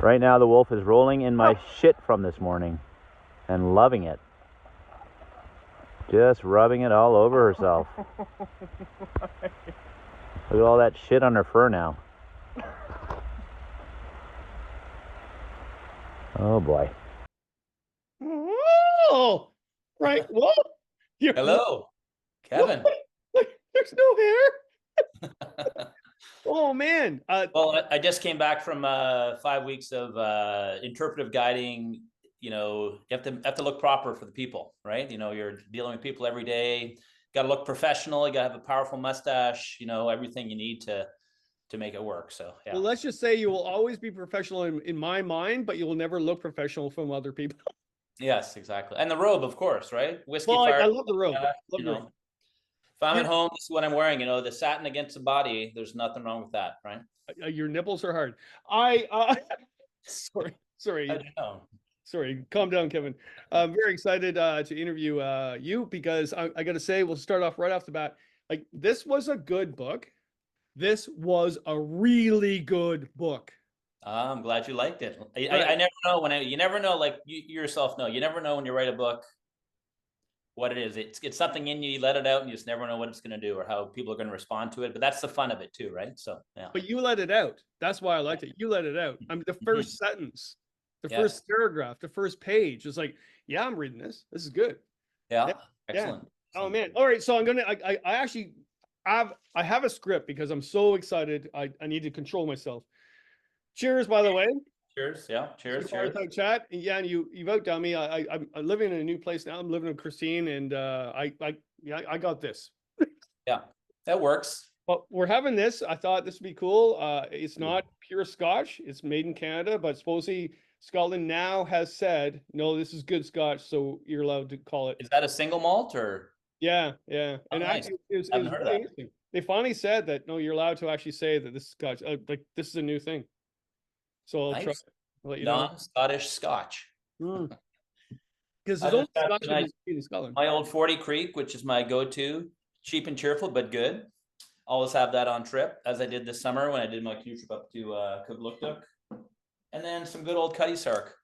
Right now, the wolf is rolling in my shit from this morning and loving it. Just rubbing it all over herself. Look at all that shit on her fur now. Oh boy. Oh, right. What? Hello, Kevin. There's no hair. Oh man. Well, I just came back from 5 weeks of interpretive guiding. You know, you have to look proper for the people, right? You know, you're dealing with people every day. Got to look professional. You got to have a powerful mustache. You know, everything you need to make it work. So yeah. Well, let's just say you will always be professional in my mind, but you will never look professional from other people. Yes, exactly. And the robe, of course, right? Whiskey. Well, fire. I love the robe. You know, if I'm at home, this is what I'm wearing. You know, the satin against the body. There's nothing wrong with that, right? Your nipples are hard. Sorry. I know. Sorry, calm down, Kevin. I'm very excited to interview you because I got to say, we'll start off right off the bat. Like, this was a good book. This was a really good book. I'm glad you liked it. I never know you never know, like you yourself know, you never know when you write a book what it is. It's something in you, you let it out and you just never know what it's going to do or how people are going to respond to it. But that's the fun of it too, right? So, yeah. But you let it out. That's why I liked it. You let it out. I mean, the first sentence, the first paragraph, the first page is like, yeah, I'm reading this. This is good. Yeah. Excellent. Oh man. All right. So I'm going to, I actually have a script because I'm so excited. I need to control myself. Cheers, by the way. Cheers. Yeah. Cheers. Fireside chat. And yeah, and you've outdone me. I'm living in a new place now. I'm living with Christine, and I got this. Yeah, that works. But we're having this. I thought this would be cool. It's not pure Scotch. It's made in Canada, but supposedly Scotland now has said, no, this is good Scotch, so you're allowed to call it. Is that a single malt or? Yeah. Oh, and nice. actually, it was really interesting. They finally said that, no, you're allowed to actually say that this is Scotch. Like, this is a new thing. So I'll try. I'll let you know. Non-Scottish Scotch. Because there's only Scotch in Scotland. My old 40 Creek, which is my go-to, cheap and cheerful, but good. Always have that on trip, as I did this summer when I did my canoe trip up to Kugluktuk. And then some good old Cutty Sark.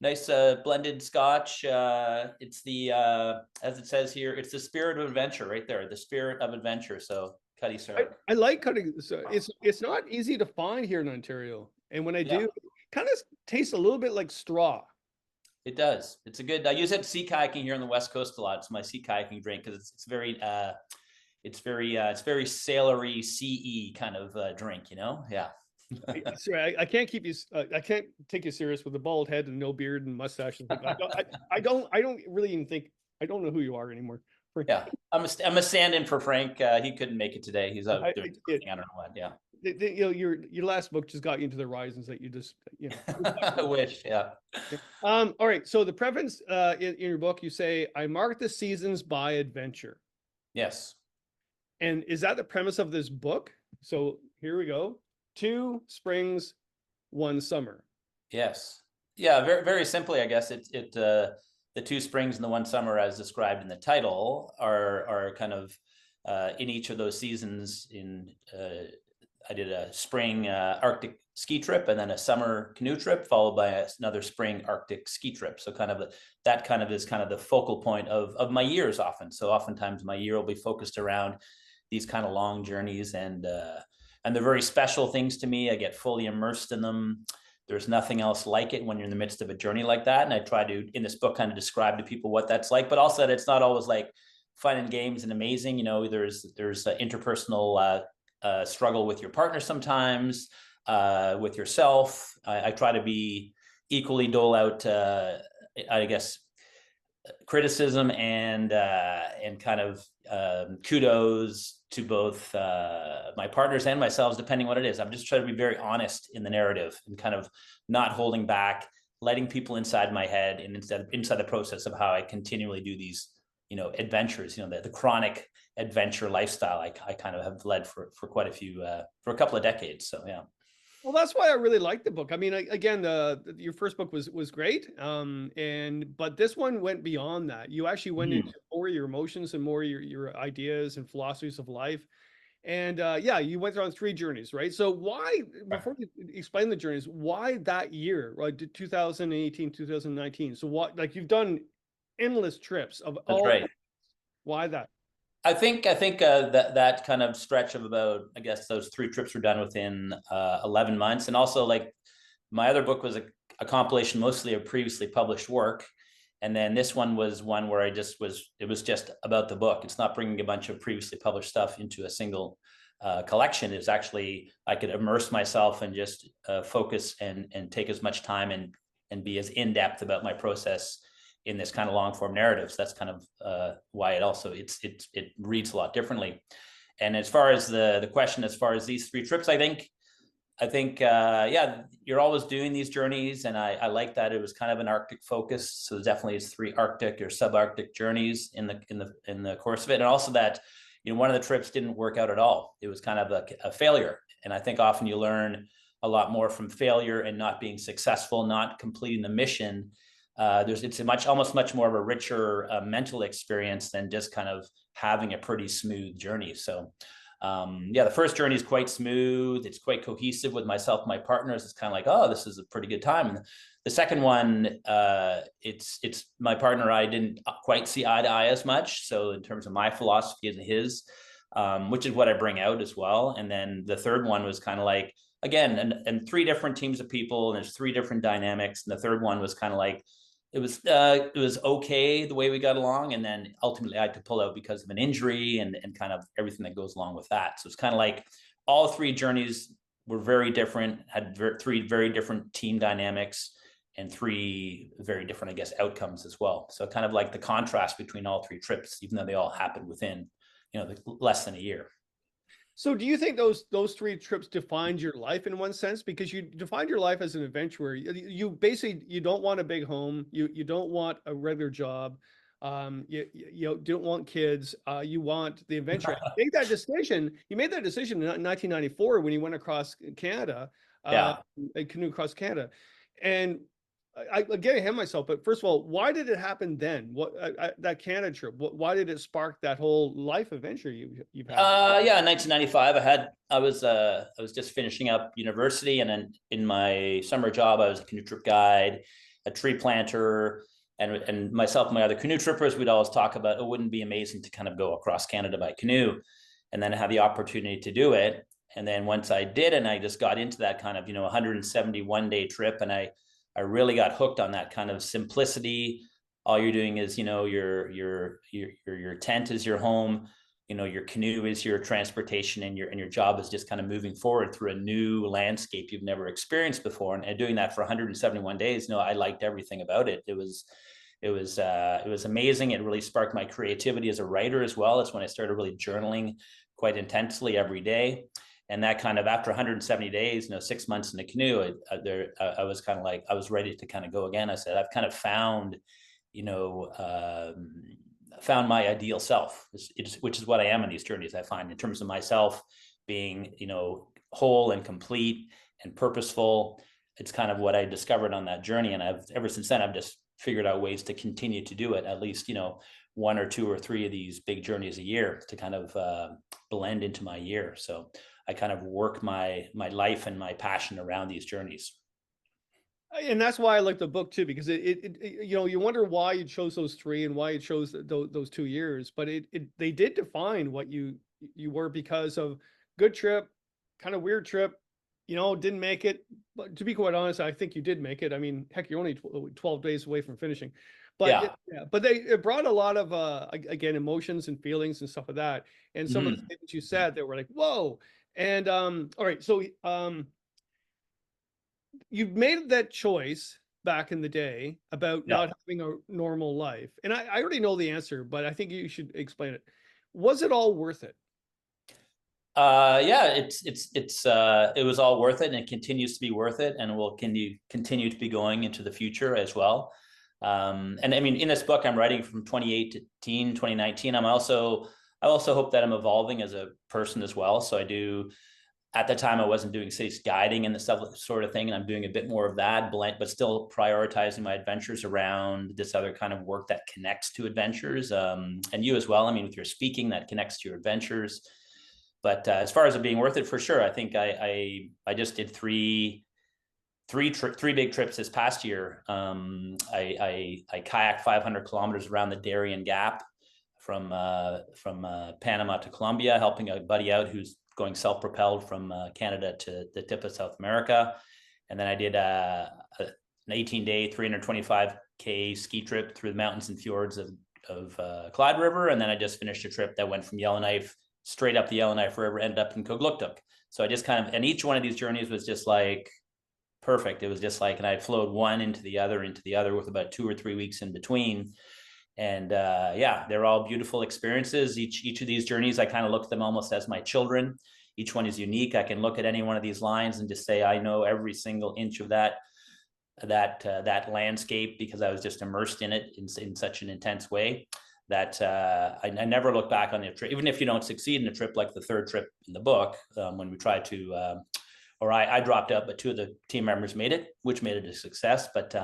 Nice blended Scotch. It's the, as it says here, it's the spirit of adventure right there. The spirit of adventure. So Cutty Sark. I like Cutty. So it's not easy to find here in Ontario. And when I do, it kind of tastes a little bit like straw. It does. It's a good. I use it sea kayaking here on the West Coast a lot. It's my sea kayaking drink because it's very sailory, CE kind of drink. You know, yeah. Sorry, I can't keep you. I can't take you serious with a bald head and no beard and mustache. I don't really even think. I don't know who you are anymore. Yeah, I'm a stand-in for Frank. He couldn't make it today. He's out doing something. I don't know what. Yeah. You know, your last book just got you into the horizons that you just, you know. I wish, yeah. All right. So the preface in your book, you say, "I mark the seasons by adventure." Yes. And is that the premise of this book? So here we go. 2 springs, 1 summer. Yes. Yeah. Very, very simply, I guess the 2 springs and the 1 summer, as described in the title, are kind of in each of those seasons. I did a spring Arctic ski trip and then a summer canoe trip, followed by another spring Arctic ski trip. So that is the focal point of my years often. So oftentimes my year will be focused around these kind of long journeys, and they're very special things to me. I get fully immersed in them. There's nothing else like it when you're in the midst of a journey like that. And I try to, in this book, kind of describe to people what that's like, but also that it's not always like fun and games and amazing. You know, there's interpersonal struggle with your partner sometimes, with yourself. I try to be equally dole out, I guess, criticism and kind of kudos to both my partners and myself, depending what it is. I'm just trying to be very honest in the narrative and kind of not holding back, letting people inside my head and inside the process of how I continually do these, you know, adventures, you know, the chronic adventure lifestyle I kind of have led for quite for a couple of decades. So, yeah. Well, that's why I really like the book. I mean, again, your first book was great. But this one went beyond that. You actually went into more your emotions and more your ideas and philosophies of life. And yeah, you went on 3 journeys, right? So why, before you explain the journeys, why that year, right? 2018, 2019. So what, like you've done endless trips of That's all, right. why that? I think that kind of stretch of about, I guess those 3 trips were done within 11 months. And also, like, my other book was a compilation mostly of previously published work. And then this one was one where it was just about the book. It's not bringing a bunch of previously published stuff into a single collection. It's actually, I could immerse myself and just focus and take as much time and be as in-depth about my process in this kind of long form narrative. So that's kind of why it reads a lot differently. And as far as the question, as far as these 3 trips, I think yeah, you're always doing these journeys, and I like that it was kind of an Arctic focus. So definitely it's 3 Arctic or subarctic journeys in the course of it, and also that, you know, one of the trips didn't work out at all. It was kind of a failure, and I think often you learn a lot more from failure and not being successful, not completing the mission. It's almost much more of a richer mental experience than just kind of having a pretty smooth journey. So yeah, the first journey is quite smooth. It's quite cohesive with myself and my partners. It's kind of like, oh, this is a pretty good time. And the second one, it's my partner and I didn't quite see eye to eye as much. So in terms of my philosophy and his, which is what I bring out as well. And then the third one was kind of like, again, and 3 different teams of people, and there's 3 different dynamics. And the third one was kind of like, it was okay the way we got along, and then ultimately I had to pull out because of an injury and kind of everything that goes along with that. So it's kind of like all 3 journeys were very different, had 3 very different team dynamics and 3 very different, I guess, outcomes as well. So kind of like the contrast between all 3 trips, even though they all happened within, you know, less than a year. So do you think those 3 trips defined your life in one sense? Because you defined your life as an adventurer. You basically, you don't want a big home. You don't want a regular job. You don't want kids. You want the adventure. You made that decision in 1994 when you went across Canada, Yeah. a canoe across Canada. And I get ahead of myself, but first of all, why did it happen then? What that Canada trip? Why did it spark that whole life adventure you've had? Yeah, in 1995, I was just finishing up university, and then in my summer job, I was a canoe trip guide, a tree planter, and myself and my other canoe trippers, we'd always talk about, it wouldn't be amazing to kind of go across Canada by canoe, and then have the opportunity to do it. And then once I did, and I just got into that kind of, you know, 171-day trip, and I really got hooked on that kind of simplicity. All you're doing is, you know, your tent is your home, you know, your canoe is your transportation, and your job is just kind of moving forward through a new landscape you've never experienced before. And doing that for 171 days, you know, I liked everything about it. It was amazing. It really sparked my creativity as a writer as well. It's when I started really journaling quite intensely every day. And that kind of, after 170 days, you know, 6 months in the canoe, I was kind of like, I was ready to kind of go again. I said, I've kind of found, you know, found my ideal self, which is what I am in these journeys. I find in terms of myself being, you know, whole and complete and purposeful. It's kind of what I discovered on that journey. And ever since then, I've just figured out ways to continue to do it, at least, you know, 1 or 2 or 3 of these big journeys a year to kind of blend into my year. So I kind of work my life and my passion around these journeys. And that's why I like the book too, because it you know, you wonder why you chose those 3 and why you chose those 2 years, but they did define what you were, because of good trip, kind of weird trip, you know, didn't make it. But to be quite honest, I think you did make it. I mean, heck, you're only 12 days away from finishing, but Yeah. but it brought a lot of again, emotions and feelings and stuff like that. And some of the things you said that were like, whoa. And all right, so you've made that choice back in the day about Yeah. not having a normal life. And I already know the answer, but I think you should explain it. Was it all worth it? Yeah, it was all worth it, and it continues to be worth it, and will continue to be going into the future as well. And I mean, in this book, I'm writing from 2018, 2019. I also hope that I'm evolving as a person as well. So I do. At the time, I wasn't doing city guiding and the stuff sort of thing, and I'm doing a bit more of that, but still prioritizing my adventures around this other kind of work that connects to adventures. And you as well. I mean, with your speaking, that connects to your adventures. But as far as it being worth it, for sure, I think I just did three big trips this past year. I kayaked 500 kilometers around the Darien Gap from Panama to Colombia, helping a buddy out who's going self-propelled from Canada to the tip of South America. And then I did an 18-day, 325K ski trip through the mountains and fjords of Clyde River. And then I just finished a trip that went from Yellowknife straight up the Yellowknife River, ended up in Kugluktuk. So I just kind of, and each one of these journeys was just like perfect. It was just like, and I flowed one into the other with about 2 or 3 weeks in between. And yeah, they're all beautiful experiences. Each of these journeys, I kind of look at them almost as my children. Each one is unique. I can look at any one of these lines and just say, I know every single inch of that landscape, because I was just immersed in it in such an intense way that I never look back on the trip. Even if you don't succeed in a trip, like the third trip in the book, when we tried to, or I dropped out, but 2 of the team members made it, which made it a success. But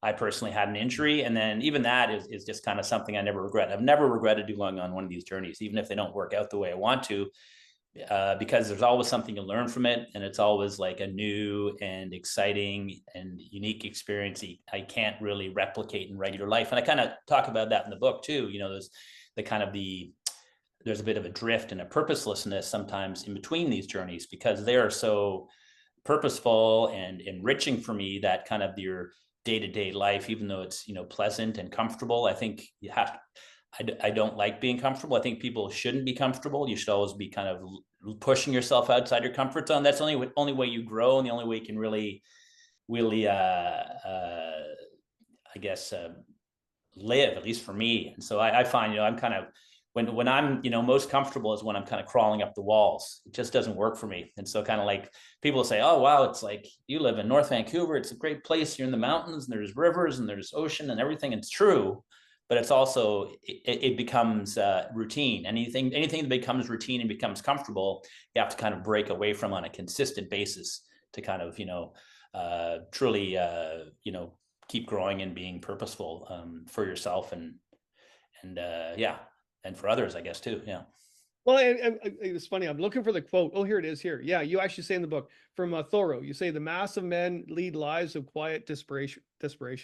I personally had an injury. And then even that is just kind of something I never regret. I've never regretted going on one of these journeys, even if they don't work out the way I want to, because there's always something to learn from it. And it's always like a new and exciting and unique experience I can't really replicate in regular life. And I kind of talk about that in the book too. You know, there's a bit of a drift and a purposelessness sometimes in between these journeys, because they are so purposeful and enriching for me that kind of your day-to-day life, even though it's, you know, pleasant and comfortable. I think you have to, I don't like being comfortable. I think people shouldn't be comfortable. You should always be kind of pushing yourself outside your comfort zone. That's the only way you grow, and the only way you can really I guess live, at least for me. And so I find, you know, I'm kind of, when I'm, you know, most comfortable is when I'm kind of crawling up the walls. It just doesn't work for me. And so kind of like people say, oh, wow, it's like you live in North Vancouver. It's a great place. You're in the mountains and there's rivers and there's ocean and everything. It's true. But it's also, it becomes routine. Anything that becomes routine and becomes comfortable, you have to kind of break away from on a consistent basis to kind of, you know, truly, you know, keep growing and being purposeful for yourself and yeah. And for others, I guess, too. Yeah. Well, and it's funny. I'm looking for the quote. Oh, here it is here. Yeah. You actually say in the book from Thoreau, you say the mass of men lead lives of quiet desperation.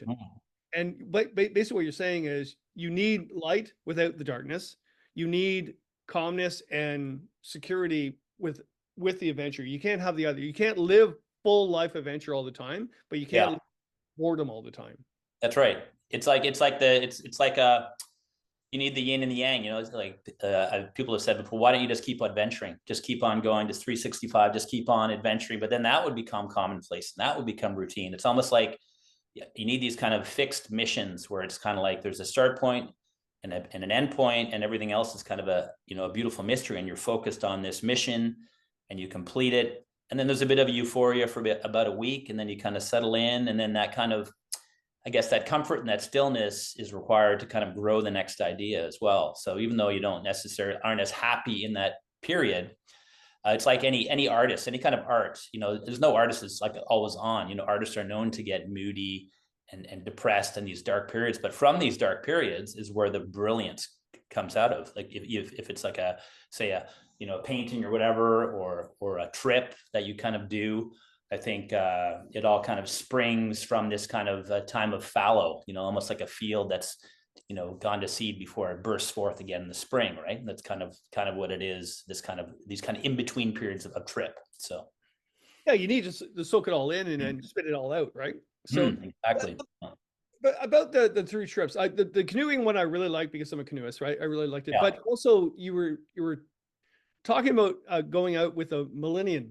Mm. And basically what you're saying is you need light without the darkness. You need calmness and security with the adventure. You can't have the other. You can't live full life adventure all the time, but you can't live boredom all the time. That's right. It's like you need the yin and the yang, you know. It's like people have said before, why don't you just keep adventuring? Just keep on going, just 365, just keep on adventuring. But then that would become commonplace and that would become routine. It's almost like you need these kind of fixed missions where it's kind of like there's a start point and an end point, and everything else is kind of a, you know, a beautiful mystery, and you're focused on this mission and you complete it. And then there's a bit of euphoria for about a week, and then you kind of settle in, and then that kind of, I guess that comfort and that stillness is required to kind of grow the next idea as well. So even though you don't necessarily aren't as happy in that period, it's like any artist, any kind of art, you know, there's no artist that's like always on. You know, artists are known to get moody and depressed in these dark periods, but from these dark periods is where the brilliance comes out of. Like if it's like say a you know, painting or whatever, or a trip that you kind of do, I think it all kind of springs from this kind of time of fallow, you know, almost like a field that's, you know, gone to seed before it bursts forth again in the spring, right? And that's kind of what it is. These kind of in between periods of trip. So yeah, you need to soak it all in and then spit it all out, right? So exactly. But about the 3 trips, the canoeing one I really like because I'm a canoeist, right? I really liked it. Yeah. But also you were talking about going out with a millennial.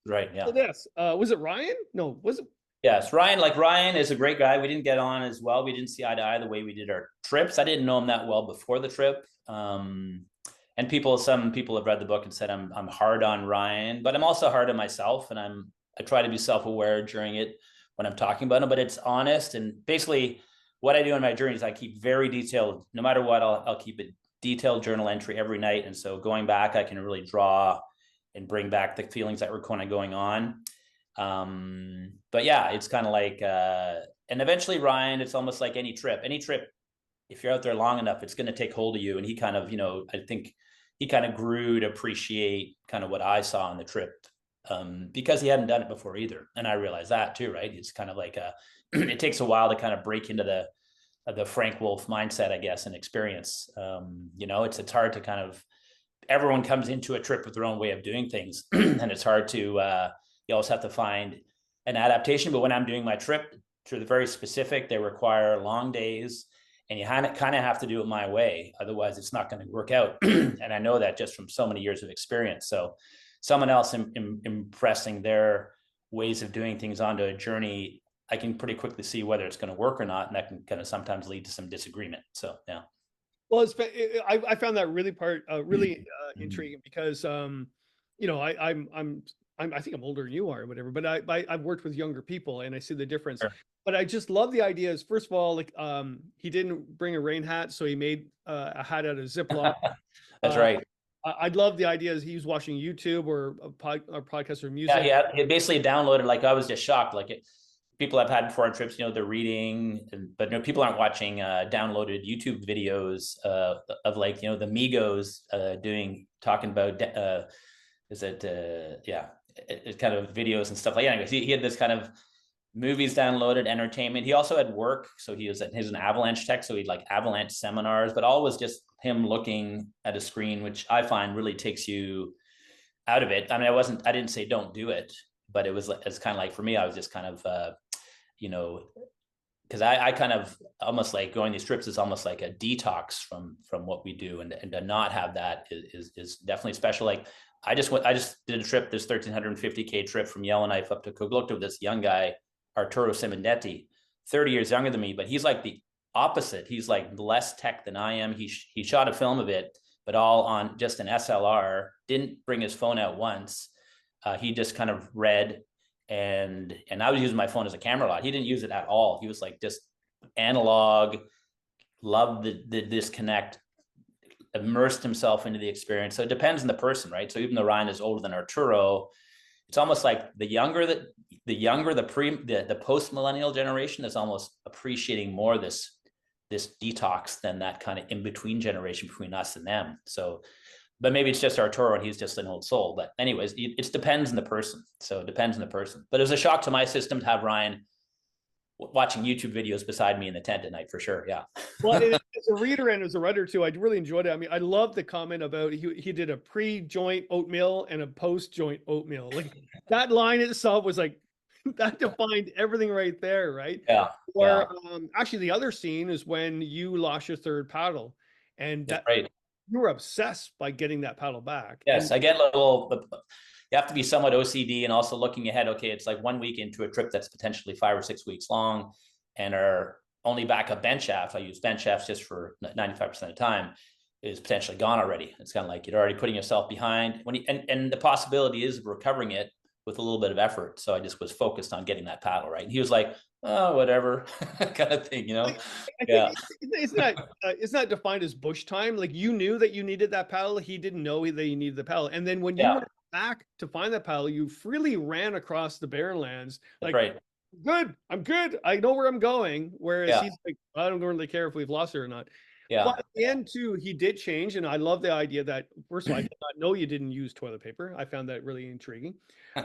Right. Yeah. Yes. Was it Ryan? No, was it? Yes. Ryan, Ryan is a great guy. We didn't get on as well. We didn't see eye to eye the way we did our trips. I didn't know him that well before the trip. And some people have read the book and said I'm hard on Ryan, but I'm also hard on myself. And I try to be self-aware during it when I'm talking about him, but it's honest. And basically what I do on my journey is I keep very detailed, no matter what, I'll keep a detailed journal entry every night. And so going back, I can really draw and bring back the feelings that were kind of going on. But yeah, it's kind of like, and eventually Ryan, it's almost like any trip, if you're out there long enough, it's going to take hold of you. And he kind of, you know, I think he kind of grew to appreciate kind of what I saw on the trip, because he hadn't done it before either. And I realized that too, right? It's kind of like it takes a while to kind of break into the Frank Wolf mindset, I guess, and experience. It's hard to kind of, everyone comes into a trip with their own way of doing things, and it's hard to, you always have to find an adaptation. But when I'm doing my trip, to the very specific, they require long days, and you kind of have to do it my way. Otherwise, it's not going to work out. And I know that just from so many years of experience. So someone else impressing their ways of doing things onto a journey, I can pretty quickly see whether it's going to work or not. And that can kind of sometimes lead to some disagreement. So, yeah. Well, I found that really intriguing because, I think I'm older than you are or whatever, but I've worked with younger people and I see the difference. Sure. But I just love the ideas. First of all, like, he didn't bring a rain hat, so he made a hat out of Ziploc. That's right. I'd love the ideas. He was watching YouTube or a podcast or music. Yeah, he basically downloaded, like, I was just shocked. Like, people I've had before on trips, they're reading, but people aren't watching downloaded YouTube videos of, like, the Migos talking about it's kind of videos and stuff like that. Anyways, he had this kind of movies downloaded, entertainment. He also had work, so he's an avalanche tech, so he'd like avalanche seminars, but all was just him looking at a screen, which I find really takes you out of it. I mean, I didn't say don't do it, but it's kind of like, for me, I was just kind of because I kind of almost like going these trips is almost like a detox from what we do, and to not have that is definitely special. Like, I just did a trip, this 1,350K trip from Yellowknife up to Coglocto with this young guy, Arturo Simondetti, 30 years younger than me, but he's like the opposite. He's like less tech than I am. He shot a film of it, but all on just an SLR, didn't bring his phone out once. He just kind of read, and I was using my phone as a camera a lot. He didn't use it at all. He was like just analog, loved the disconnect, immersed himself into the experience. So it depends on the person, right? So even though Ryan is older than Arturo, it's almost like the post-millennial generation is almost appreciating more this detox than that kind of in-between generation between us and them. So, but maybe it's just Arturo and he's just an old soul. But anyways, it depends on the person. So it depends on the person. But it was a shock to my system to have Ryan watching YouTube videos beside me in the tent at night, for sure. Yeah. Well, as a reader and as a writer too, I really enjoyed it. I mean, I love the comment about he did a pre-joint oatmeal and a post-joint oatmeal. Like, that line itself was like, that defined everything right there, right? Yeah. Or actually, the other scene is when you lost your third paddle, and that, right, you were obsessed by getting that paddle back. Yes, I get a little. You have to be somewhat OCD and also looking ahead. Okay, it's like 1 week into a trip that's potentially 5 or 6 weeks long, and our only backup bench shaft, I use bench shafts just for 95% of the time, is potentially gone already. It's kind of like you're already putting yourself behind and the possibility is of recovering it with a little bit of effort. So I just was focused on getting that paddle right. And he was like, oh, whatever, kind of thing, Yeah. It's not defined as bush time. Like, you knew that you needed that paddle. He didn't know that you needed the paddle. And then when you went back to find that paddle, you freely ran across the barren lands. Like, right. Good. I'm good. I know where I'm going. Whereas he's like, I don't really care if we've lost her or not. Yeah. But at the end too, he did change. And I love the idea that, first of all, I did not know you didn't use toilet paper. I found that really intriguing. You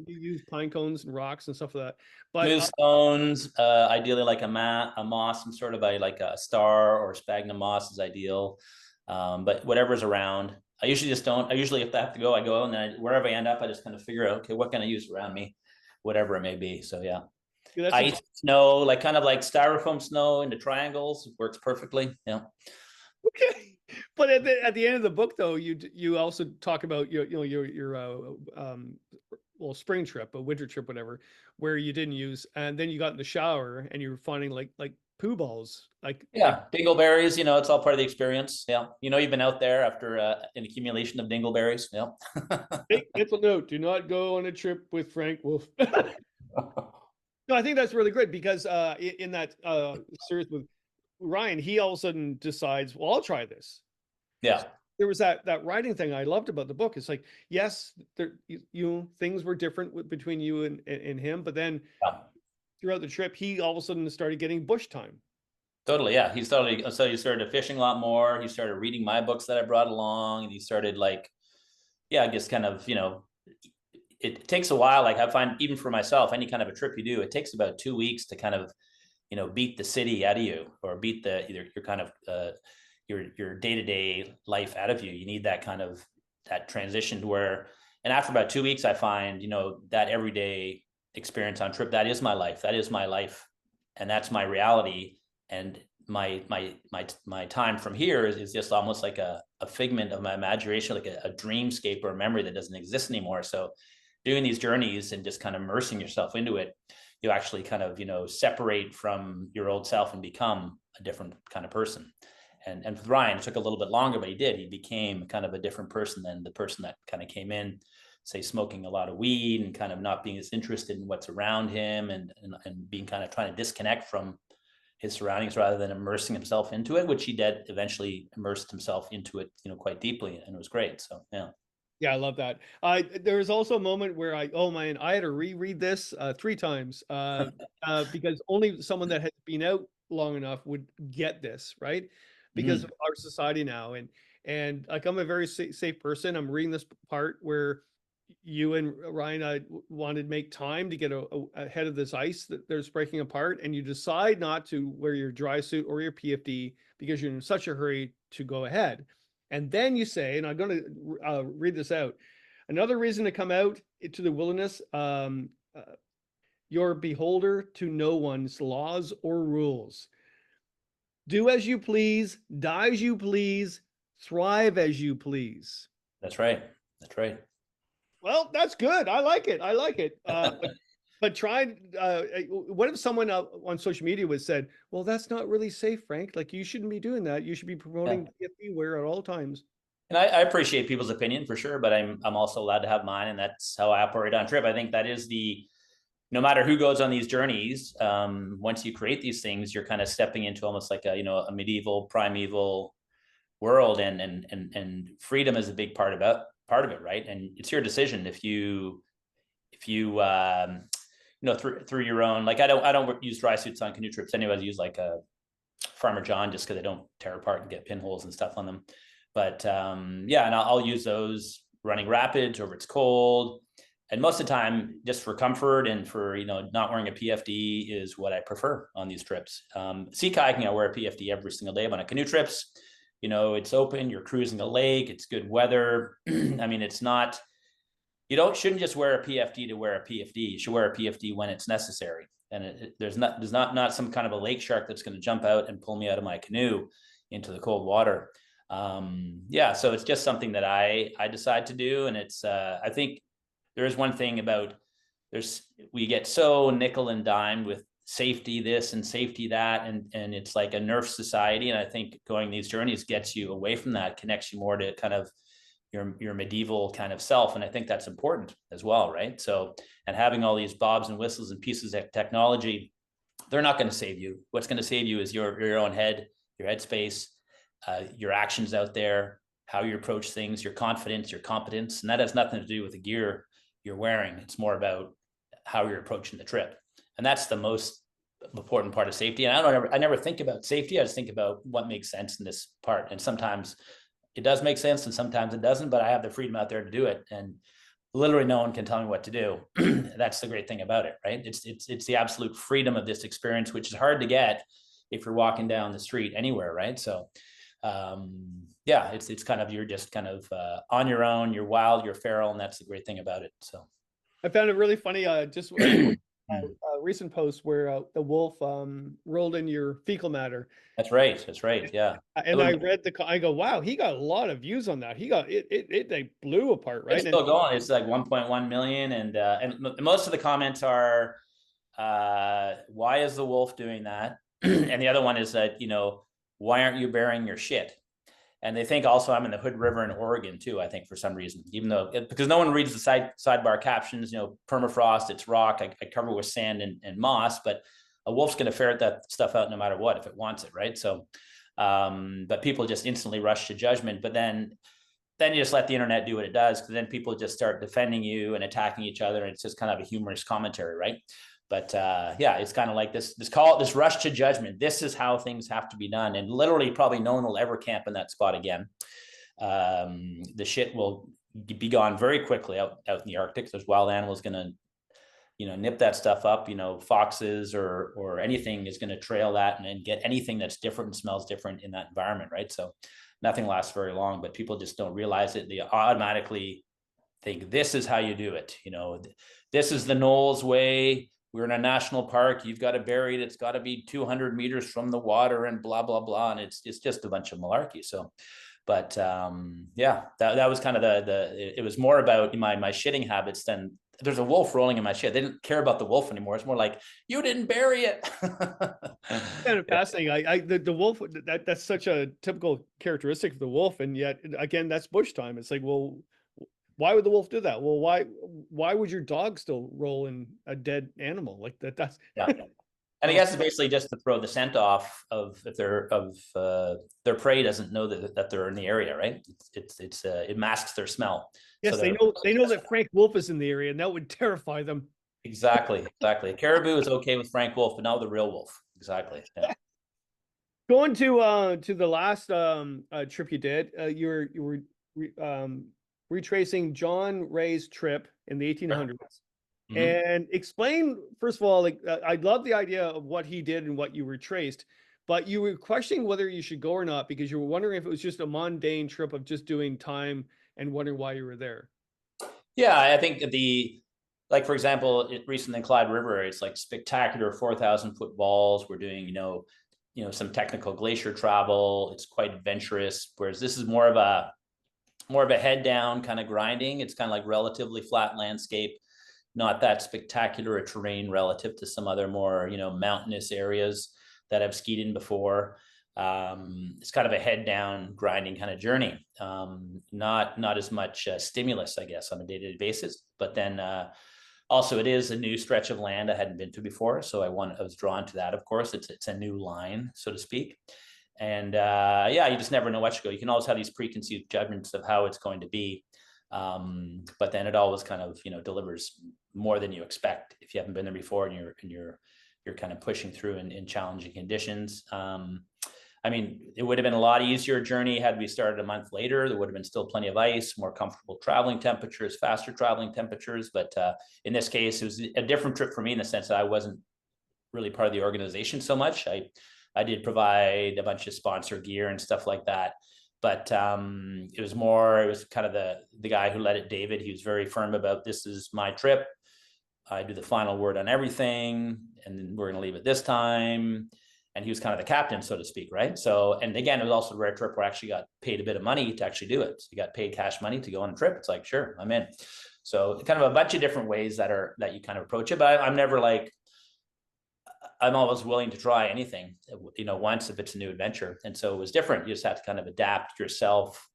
use pine cones and rocks and stuff like that. But smooth stones, ideally like a moss, some sort of like a star or sphagnum moss is ideal. But whatever's around. I usually if I have to go, I go, and then wherever I end up, I just kind of figure out, okay, what can I use around me, whatever it may be. So yeah. Ice, snow, like kind of like styrofoam snow into triangles, works perfectly. Yeah. Okay, but at the end of the book, though, you also talk about your spring trip, a winter trip, whatever, where you didn't use, and then you got in the shower and you were finding like poo balls, like dingleberries. It's all part of the experience. Yeah, you've been out there after an accumulation of dingleberries. Yeah. It's a note: do not go on a trip with Frank Wolf. No, I think that's really good because in that series with Ryan, he all of a sudden decides, well, I'll try this. Yeah. There was that writing thing I loved about the book. It's like, yes, things were different between you and him, but then throughout the trip, he all of a sudden started getting bush time. Totally, yeah. So he started fishing a lot more. He started reading my books that I brought along, and he started like, yeah, I guess kind of, it takes a while. Like I find even for myself, any kind of a trip you do, it takes about 2 weeks to kind of, beat the city out of you, or beat the either your kind of your day-to-day life out of you. You need that kind of that transition to where, and after about 2 weeks, I find, that everyday experience on trip, that is my life. That is my life, and that's my reality. And my time from here is just almost like a figment of my imagination, like a dreamscape or a memory that doesn't exist anymore. So doing these journeys and just kind of immersing yourself into it, you actually kind of, separate from your old self and become a different kind of person. And with Ryan, it took a little bit longer, but he became kind of a different person than the person that kind of came in, say, smoking a lot of weed and kind of not being as interested in what's around him, and being kind of trying to disconnect from his surroundings rather than immersing himself into it, which he did eventually immersed himself into it, quite deeply, and it was great. So, yeah. Yeah, I love that. There was also a moment where I had to reread this 3 times because only someone that had been out long enough would get this, right? Because of our society now, and like I'm a very safe person. I'm reading this part where you and Ryan wanted to make time to get ahead of this ice that there's breaking apart, and you decide not to wear your dry suit or your PFD because you're in such a hurry to go ahead. And then you say, and I'm going to read this out. Another reason to come out into the wilderness, you're beholder to no one's laws or rules. Do as you please, die as you please, thrive as you please. That's right. That's right. Well, that's good. I like it. I like it. But try. What if someone on social media was said, "Well, that's not really safe, Frank. Like you shouldn't be doing that. You should be promoting PFD wear at all times." And I appreciate people's opinion for sure, but I'm also allowed to have mine, and that's how I operate on trip. I think that is no matter who goes on these journeys, once you create these things, you're kind of stepping into almost like a medieval, primeval world, and freedom is a big part of it, right? And it's your decision if you through your own, like I don't use dry suits on canoe trips anyway. I use like a Farmer John just because they don't tear apart and get pinholes and stuff on them. But and I'll use those running rapids or if it's cold. And most of the time, just for comfort and for not wearing a PFD is what I prefer on these trips. Sea kayaking, I wear a PFD every single day. But on canoe trips, it's open, you're cruising a lake, it's good weather. I mean, it's not. Shouldn't just wear a PFD to wear a PFD. You should wear a PFD when it's necessary. And there's not some kind of a lake shark that's going to jump out and pull me out of my canoe into the cold water. So it's just something that I decide to do. And it's I think there is one thing about we get so nickel and dimed with safety this and safety that, and it's like a nerf society. And I think going these journeys gets you away from that, connects you more to kind of your medieval kind of self. And I think that's important as well, right? So, and having all these bobs and whistles and pieces of technology, they're not going to save you. What's going to save you is your own head, your headspace, your actions out there, how you approach things, your confidence, your competence. And that has nothing to do with the gear you're wearing. It's more about how you're approaching the trip. And that's the most important part of safety. And I never think about safety. I just think about what makes sense in this part. And sometimes it does make sense and sometimes it doesn't, but I have the freedom out there to do it. And literally no one can tell me what to do. That's the great thing about it, right? It's the absolute freedom of this experience, which is hard to get if you're walking down the street anywhere, right? So it's kind of, you're just kind of on your own, you're wild, you're feral, and that's the great thing about it. So I found it really funny. Just a recent post where the wolf rolled in your fecal matter. That's right. Yeah. And I read I go, wow, he got a lot of views on that. He got it they blew apart, right? It's still going. It's like 1.1 million. And most of the comments are, why is the wolf doing that? And the other one is that, why aren't you burying your shit? And they think also I'm in the Hood River in Oregon too, I think, for some reason, even though, because no one reads the sidebar captions, permafrost, it's rock, I cover with sand and moss, but a wolf's going to ferret that stuff out no matter what, if it wants it, right? So, but people just instantly rush to judgment, but then you just let the internet do what it does, because then people just start defending you and attacking each other, and it's just kind of a humorous commentary, right? But yeah, it's kind of like this rush to judgment. This is how things have to be done. And literally probably no one will ever camp in that spot again. The shit will be gone very quickly out in the Arctic. There's wild animals going to, nip that stuff up, foxes or anything is going to trail that and get anything that's different and smells different in that environment. Right. So nothing lasts very long, but people just don't realize it. They automatically think this is how you do it. This is the Knowles way. We're in a national park. You've got to bury it. It's got to be 200 meters from the water and blah, blah, blah. And it's just a bunch of malarkey. So, but yeah, that was kind of it was more about my shitting habits than there's a wolf rolling in my shit. They didn't care about the wolf anymore. It's more like, you didn't bury it. Kind of fascinating. The wolf, that's such a typical characteristic of the wolf. And yet again, that's bush time. It's like, well, why would the wolf do that? Well, why would your dog still roll in a dead animal like that? That's yeah. And I guess it's basically just to throw the scent off of if their prey doesn't know that they're in the area, right? It masks their smell. Yes, so they know that Frank Wolf is in the area, and that would terrify them. Exactly. Caribou is okay with Frank Wolf, but now the real wolf. Exactly. Yeah. Going to the last trip you did, you were retracing John Rae's trip in the 1800s. Mm-hmm. And explain, first of all, like I love the idea of what he did and what you retraced, but you were questioning whether you should go or not because you were wondering if it was just a mundane trip of just doing time and wondering why you were there. Yeah, I think for example, recently in Clyde River, it's like spectacular 4,000-foot walls. We're doing, some technical glacier travel. It's quite adventurous, whereas this is more of a head down kind of grinding. It's kind of like relatively flat landscape, not that spectacular a terrain relative to some other more, mountainous areas that I've skied in before. It's kind of a head down grinding kind of journey. Not as much stimulus, I guess, on a day-to-day basis, but then also it is a new stretch of land I hadn't been to before. So I was drawn to that. Of course, it's a new line, so to speak. And yeah, you just never know what you go. You can always have these preconceived judgments of how it's going to be. But then it always kind of, delivers more than you expect if you haven't been there before and you're kind of pushing through in challenging conditions. I mean, it would have been a lot easier journey had we started a month later. There would have been still plenty of ice, more comfortable traveling temperatures, faster traveling temperatures. But in this case, it was a different trip for me in the sense that I wasn't really part of the organization so much. I did provide a bunch of sponsor gear and stuff like that. But it was kind of the guy who led it, David. He was very firm about, this is my trip. I do the final word on everything, and then we're going to leave at this time. And he was kind of the captain, so to speak, right? So, and again, it was also a rare trip where I actually got paid a bit of money to actually do it. So you got paid cash money to go on a trip. It's like, sure, I'm in. So kind of a bunch of different ways that you kind of approach it. But I'm never like, I'm always willing to try anything, once if it's a new adventure. And so it was different. You just have to kind of adapt yourself,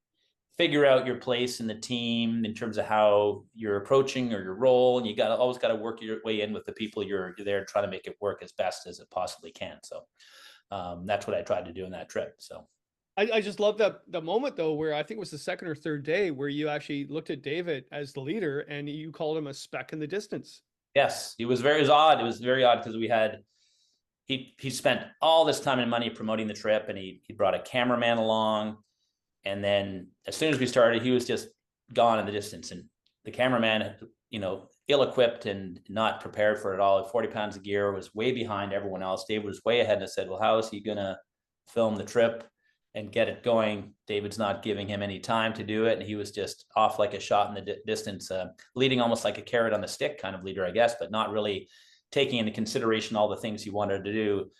figure out your place in the team in terms of how you're approaching or your role. And you always got to work your way in with the people you're there trying to make it work as best as it possibly can. So that's what I tried to do in that trip. So I just love the moment though, where I think it was the second or third day where you actually looked at David as the leader and you called him a speck in the distance. Yes, it was odd. It was very odd because he spent all this time and money promoting the trip, and he brought a cameraman along. And then as soon as we started, he was just gone in the distance. And the cameraman, ill-equipped and not prepared for it all, 40 pounds of gear, was way behind everyone else. David was way ahead, and I said, well, how is he going to film the trip and get it going? David's not giving him any time to do it. And he was just off like a shot in the distance, leading almost like a carrot on the stick kind of leader, I guess, but not really taking into consideration all the things he wanted to do,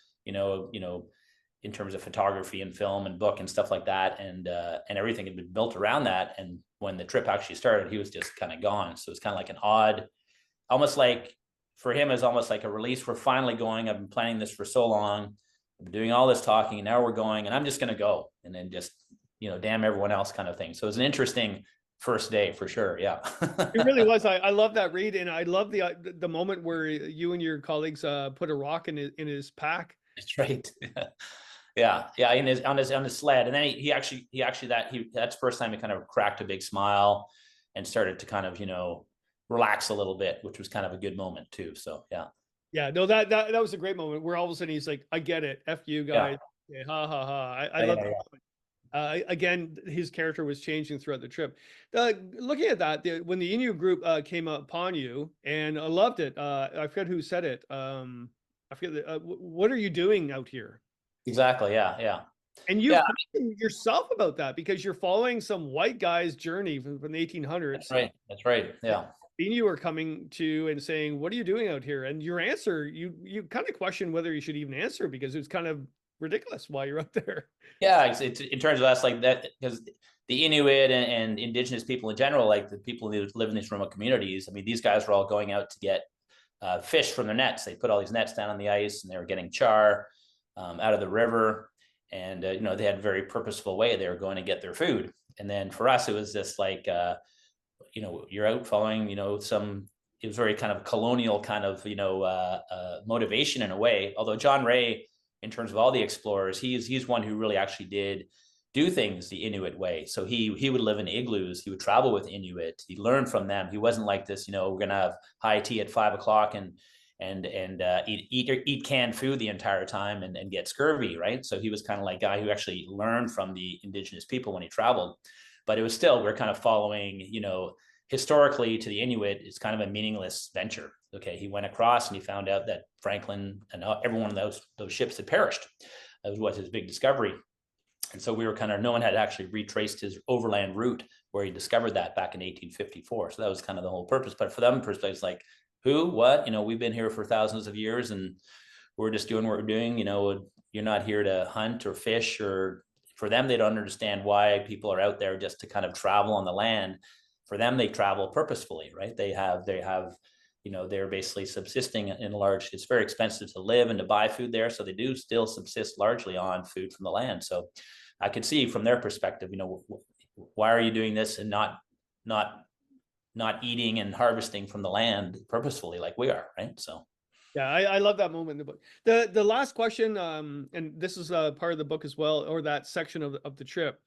in terms of photography and film and book and stuff like that. And everything had been built around that. And when the trip actually started, he was just kind of gone. So it's kind of like an odd, almost like for him, it's almost like a release. We're finally going. I've been planning this for so long. I've been doing all this talking, and now we're going, and I'm just going to go. And then just, damn everyone else kind of thing. So it was an interesting first day for sure. Yeah. It really was. I love that read. And I love the moment where you and your colleagues put a rock in his pack. That's right. Yeah. On his sled. And then he actually that's the first time he kind of cracked a big smile and started to kind of, relax a little bit, which was kind of a good moment too. So, yeah. Yeah, no, that was a great moment where all of a sudden he's like, I get it. F you guys. Yeah, ha ha ha. I love that. Again, his character was changing throughout the trip. Looking at that, when the Inuit group came upon you, and I loved it. I forget who said it. I forget. What are you doing out here? Exactly. Yeah. Yeah. And you've questioned yourself about that because you're following some white guy's journey from the 1800s. That's right. That's right. Yeah. You are coming to and saying, "What are you doing out here?" And your answer, you kind of question whether you should even answer because it's kind of ridiculous why you're out there. Yeah, it's in terms of us like that, because the Inuit and indigenous people in general, like the people who live in these remote communities, I mean, these guys were all going out to get fish from their nets. They put all these nets down on the ice, and they were getting char out of the river, and you know, they had a very purposeful way they were going to get their food. And then for us, it was just like you know, you're out following, you know, it was very kind of colonial kind of, you know, motivation in a way. Although John Rae, in terms of all the explorers, he's one who really actually did do things the Inuit way. So he would live in igloos. He would travel with Inuit. He learned from them. He wasn't like this, you know, we're gonna have high tea at 5 o'clock and eat canned food the entire time and get scurvy, right? So he was kind of like a guy who actually learned from the indigenous people when he traveled. But it was still, we're kind of following, you know, historically to the Inuit, it's kind of a meaningless venture. Okay, he went across and he found out that Franklin and every one of those ships had perished. That was his big discovery. And so we were kind of, no one had actually retraced his overland route where he discovered that back in 1854. So that was kind of the whole purpose. But for them, perspective, like, who, what, you know, we've been here for thousands of years and we're just doing what we're doing. You know, you're not here to hunt or fish, or for them, they don't understand why people are out there just to kind of travel on the land. For them, they travel purposefully, right? They have, you know, they're basically subsisting in large, it's very expensive to live and to buy food there. So they do still subsist largely on food from the land. So I could see from their perspective, you know, why are you doing this and not eating and harvesting from the land purposefully like we are, right? So. Yeah, I love that moment in the book. The last question, and this is part of the book as well, or that section of the trip.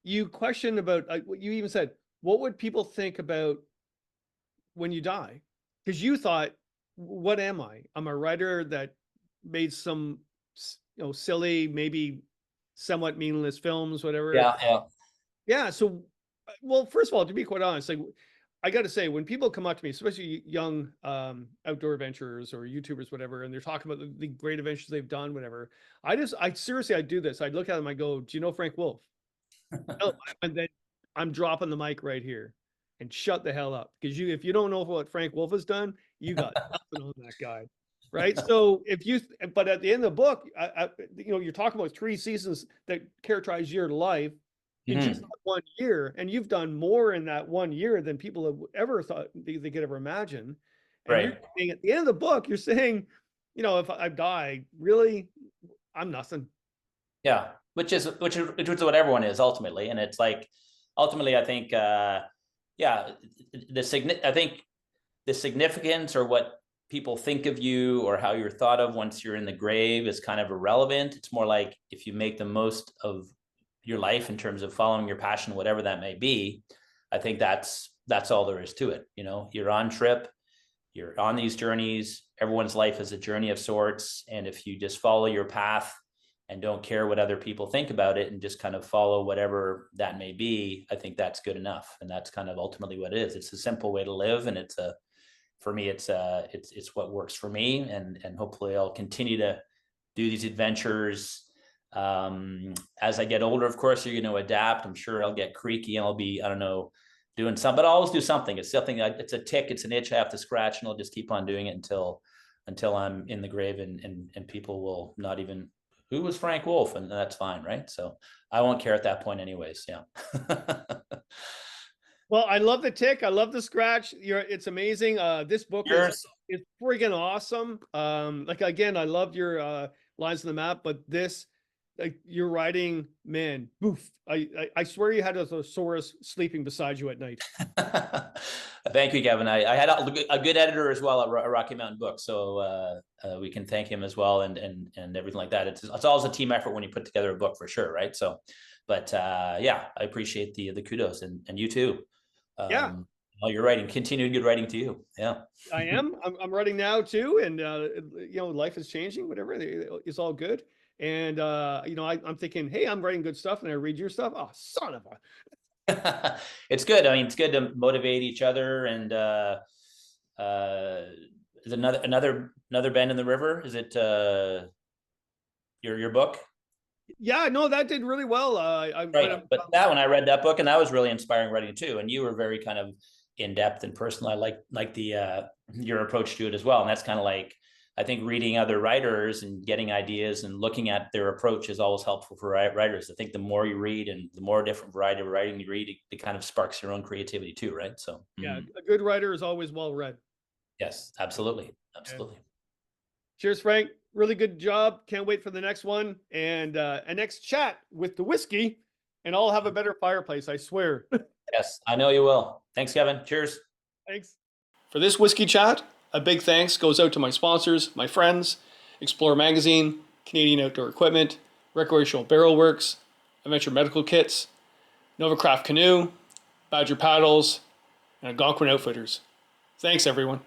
You questioned about, you even said, what would people think about when you die? Because you thought, what am I? I'm a writer that made some, you know, silly, maybe somewhat meaningless films, whatever. Yeah. So, well, first of all, to be quite honest, like, I got to say, when people come up to me, especially young outdoor adventurers or YouTubers, whatever, and they're talking about the great adventures they've done, whatever, I seriously, I do this. I'd look at them, I go, do you know Frank Wolf? No, and then I'm dropping the mic right here and shut the hell up. Because if you don't know what Frank Wolf has done, you got nothing on that guy. Right. So but at the end of the book, you know, you're talking about 3 seasons that characterize your life in just 1 year, and you've done more in that 1 year than people have ever thought they could ever imagine. And you're saying, at the end of the book, you're saying, you know, if I die, really, I'm nothing. Yeah, which is what everyone is ultimately, and it's like ultimately, I think, yeah, I think the significance or what people think of you or how you're thought of once you're in the grave is kind of irrelevant. It's more like if you make the most of your life in terms of following your passion, whatever that may be, I think that's all there is to it. You know, you're on trip, you're on these journeys, everyone's life is a journey of sorts. And if you just follow your path and don't care what other people think about it and just kind of follow whatever that may be, I think that's good enough. And that's kind of ultimately what it is. It's a simple way to live. And for me, it's what works for me. And hopefully I'll continue to do these adventures. As I get older, of course, you're going to adapt. I'm sure I'll get creaky and I'll be, I don't know, doing something, but I'll always do something. It's something, it's a tick, it's an itch I have to scratch, and I'll just keep on doing it until I'm in the grave and people will not even, who was Frank Wolf? And that's fine, right? So I won't care at that point anyways. Yeah. Well, I love the tick. I love the scratch. It's amazing. This book is friggin' awesome. Like, again, I loved your lines on the map, but this, like, your writing, man, boof. I swear you had a thesaurus sleeping beside you at night. Thank you, Kevin. I had a good editor as well at Rocky Mountain Books, so we can thank him as well, and everything like that. It's always a team effort when you put together a book, for sure, right? So, but yeah, I appreciate the kudos, and you too. Yeah. Well, you're writing. Continued good writing to you. Yeah. I am. I'm writing now too, and life is changing. Whatever, it's all good. And I'm thinking, hey, I'm writing good stuff, and I read your stuff. Oh, son of a! It's good. I mean, it's good to motivate each other. And is another bend in the river? Is it your book? Yeah, no, that did really well. Right, but that one, I read that book, and that was really inspiring writing too. And you were very kind of in depth and personal. I like the your approach to it as well. And that's kind of like, I think reading other writers and getting ideas and looking at their approach is always helpful for writers. I think the more you read and the more different variety of writing you read, it kind of sparks your own creativity too, right? So yeah, a good writer is always well read. Yes, absolutely, absolutely. Cheers, Frank. Really good job. Can't wait for the next one and a next chat with the whiskey, and I'll have a better fireplace, I swear. Yes, I know you will. Thanks, Kevin. Cheers. Thanks. For this whiskey chat, a big thanks goes out to my sponsors, my friends, Explorer Magazine, Canadian Outdoor Equipment, Recreational Barrel Works, Adventure Medical Kits, Novacraft Canoe, Badger Paddles, and Algonquin Outfitters. Thanks, everyone.